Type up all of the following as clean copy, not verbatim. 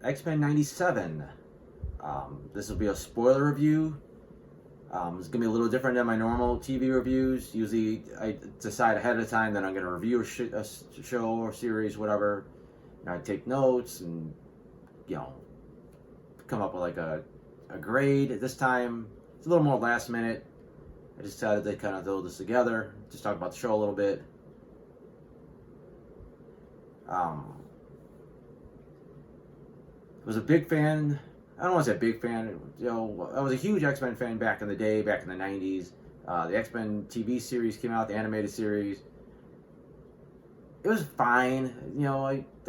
X-Men 97. This will be a spoiler review. It's going to be a little different than my normal TV reviews. Usually I decide ahead of time that I'm going to review a show or series, whatever. And I take notes and, come up with like a grade. This time, it's a little more last minute. I just decided to kind of throw this together, just talk about the show a little bit. I was a big fan. I don't want to say a big fan. I was a huge X-Men fan back in the day, back in the 90s. The X-Men TV series came out, the animated series. It was fine.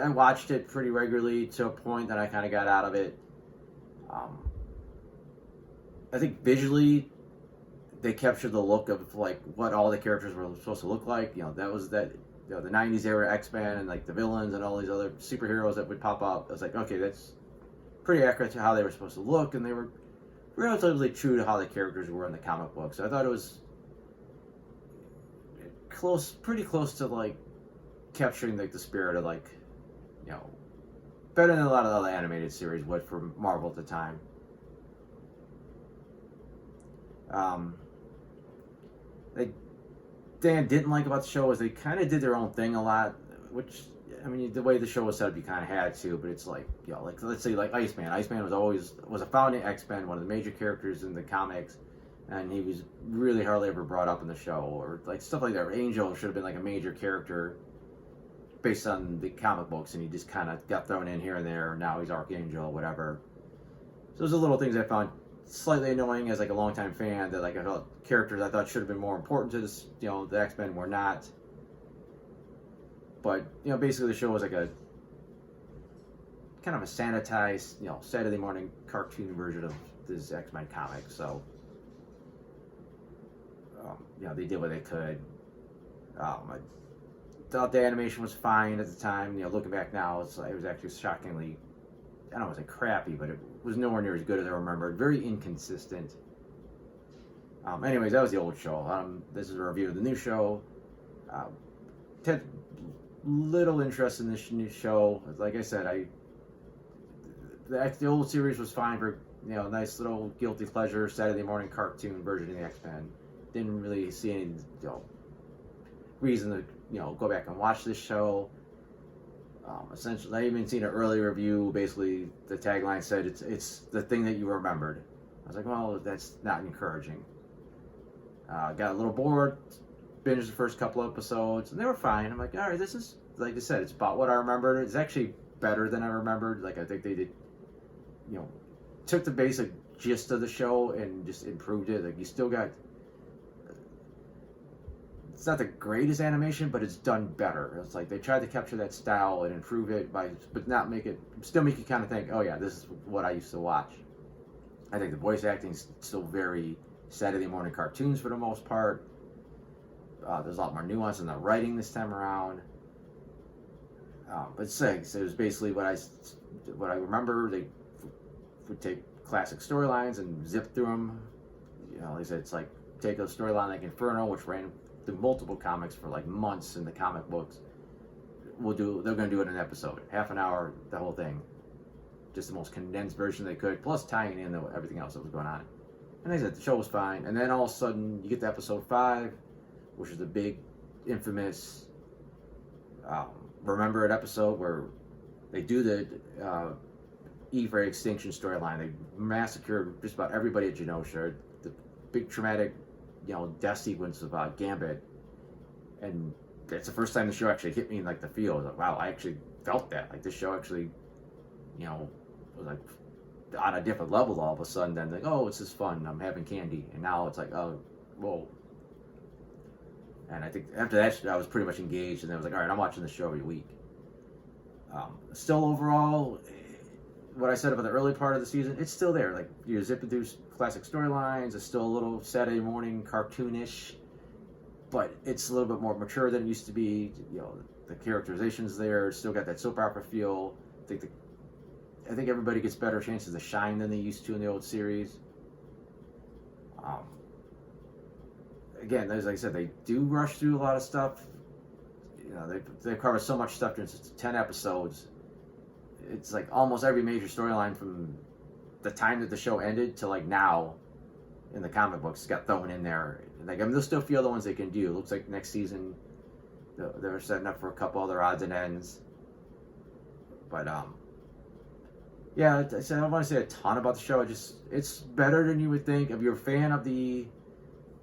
I watched it pretty regularly to a point that I kind of got out of it. I think visually, they captured the look of like what all the characters were supposed to look like. That was the 90s era X-Men and like the villains and all these other superheroes that would pop up. I was like, okay, that's pretty accurate to how they were supposed to look, and they were relatively true to how the characters were in the comic book. So I thought it was pretty close to like capturing like the spirit of like, better than a lot of the other animated series would for Marvel at the time. Dan didn't like about the show is they kind of did their own thing a lot, which, I mean, the way the show was set up, you kind of had to, but it's like, like, let's say, like, Iceman. Iceman was a founding X-Men, one of the major characters in the comics, and he was really hardly ever brought up in the show, or, like, stuff like that. Angel should have been, like, a major character based on the comic books, and he just kind of got thrown in here and there, and now he's Archangel, whatever. So those are little things I found slightly annoying as, like, a longtime fan, that, like, I felt characters I thought should have been more important to this, the X-Men were not. But, basically the show was like a kind of a sanitized, Saturday morning cartoon version of this X-Men comic. So, they did what they could. I thought the animation was fine at the time. Looking back now, it was actually shockingly, I don't want to say crappy, but it was nowhere near as good as I remembered. Very inconsistent. Anyways, that was the old show. This is a review of the new show. Had little interest in this new show. Like I said, the old series was fine for nice little guilty pleasure Saturday morning cartoon version of the X-Men. Didn't really see any reason to go back and watch this show. Essentially, I even seen an early review. Basically, the tagline said it's the thing that you remembered. I was like, well, that's not encouraging. Got a little bored. Binged the first couple episodes, and they were fine. I'm like, all right, this is, like I said, it's about what I remembered. It's actually better than I remembered. Like, I think they did, took the basic gist of the show and just improved it. Like, you still got, it's not the greatest animation, but it's done better. It's like they tried to capture that style and improve it but not still make you kind of think, oh yeah, this is what I used to watch. I think the voice acting is still very Saturday morning cartoons for the most part. There's a lot more nuance in the writing this time around. But it was basically what I remember. They would take classic storylines and zip through them. Like I said, it's like take a storyline like Inferno, which ran through multiple comics for like months in the comic books. They're going to do it in an episode, half an hour, the whole thing, just the most condensed version they could, plus tying in everything else that was going on. And like I said, the show was fine. And then all of a sudden, you get to episode 5. Which is the big, infamous, remembered episode where they do the E for Extinction storyline. They massacred just about everybody at Genosha. The big traumatic, death sequence of Gambit, and that's the first time the show actually hit me in like the feel. I was like, wow, I actually felt that. Like this show actually, was like on a different level all of a sudden. Then like, oh, it's just fun. I'm having candy, and now it's like, oh, whoa. And I think after that, I was pretty much engaged, and I was like, all right, I'm watching the show every week. Still overall, what I said about the early part of the season, it's still there. Like, you're zipping through classic storylines. It's still a little Saturday morning cartoonish, but it's a little bit more mature than it used to be. The characterization's there. Still got that soap opera feel. I think everybody gets better chances to shine than they used to in the old series. Again, as I said, they do rush through a lot of stuff. They cover so much stuff in 10 episodes. it's like almost every major storyline from the time that the show ended to like now in the comic books got thrown in there. Like, I mean, they'll still feel the ones they can do. It looks like next season they're setting up for a couple other odds and ends. But yeah, I don't want to say a ton about the show. It's better than you would think. If you're a fan of the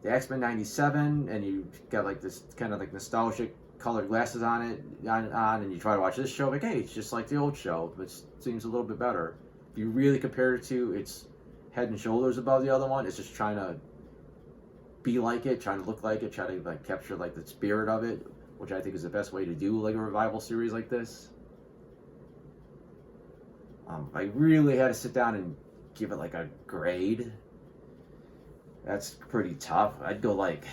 X-Men '97 and you got like this kind of like nostalgic colored glasses on, and you try to watch this show, like, hey, it's just like the old show, but it seems a little bit better. If you really compare it to, it's head and shoulders above the other one. It's just trying to be like it, trying to look like it, try to like capture like the spirit of it, which I think is the best way to do like a revival series like this. I really had to sit down and give it like a grade. That's pretty tough. I'd go like,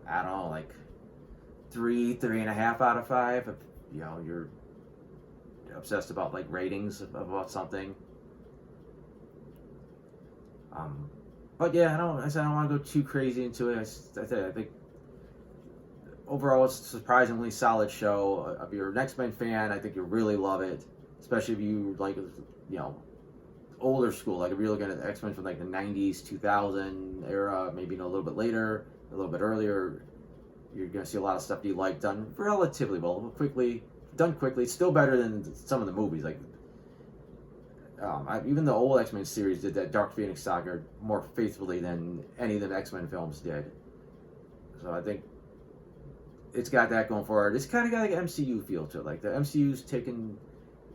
I don't know, like 3.5 out of 5. If you know you're obsessed about like ratings about something. But yeah, I don't want to go too crazy into it. I think overall it's a surprisingly solid show. If you're an X-Men fan, I think you'll really love it, especially if you like, you know, older school. Like if you're looking at X-Men from like the '90s, 2000 era, maybe a little bit later, a little bit earlier. You're gonna see a lot of stuff you like done relatively well, quickly. It's still better than some of the movies. Like even the old X-Men series did that Dark Phoenix saga more faithfully than any of the X-Men films did. So I think it's got that going for it. It's kind of got like an MCU feel to it. Like the MCU's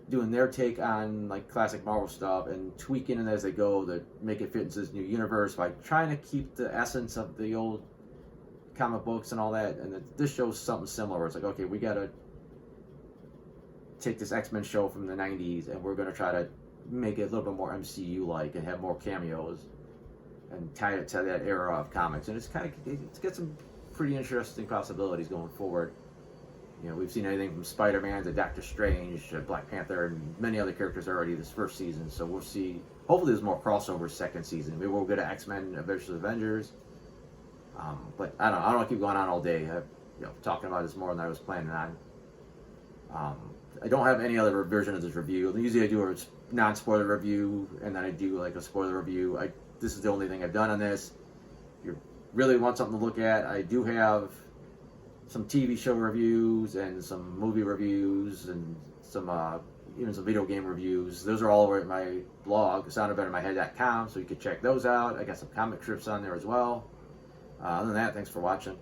doing their take on like classic Marvel stuff and tweaking it as they go to make it fit into this new universe by trying to keep the essence of the old comic books and all that. And this shows something similar where it's like, okay, we gotta take this X-Men show from the 90s and we're gonna try to make it a little bit more MCU-like and have more cameos and tie it to that era of comics. And it's got some pretty interesting possibilities going forward. You know, we've seen anything from Spider-Man to Doctor Strange to Black Panther and many other characters already this first season. So we'll see. Hopefully there's more crossovers second season. Maybe we'll get to X-Men versus Avengers. But I don't want to keep going on all day. Talking about this more than I was planning on. I don't have any other version of this review. Usually I do a non-spoiler review, and then I do like a spoiler review. This is the only thing I've done on this. If you really want something to look at, I do have some TV show reviews and some movie reviews and some even some video game reviews. Those are all over at my blog, soundofbettermyhead.com, so you can check those out. I got some comic strips on there as well. Other than that, thanks for watching.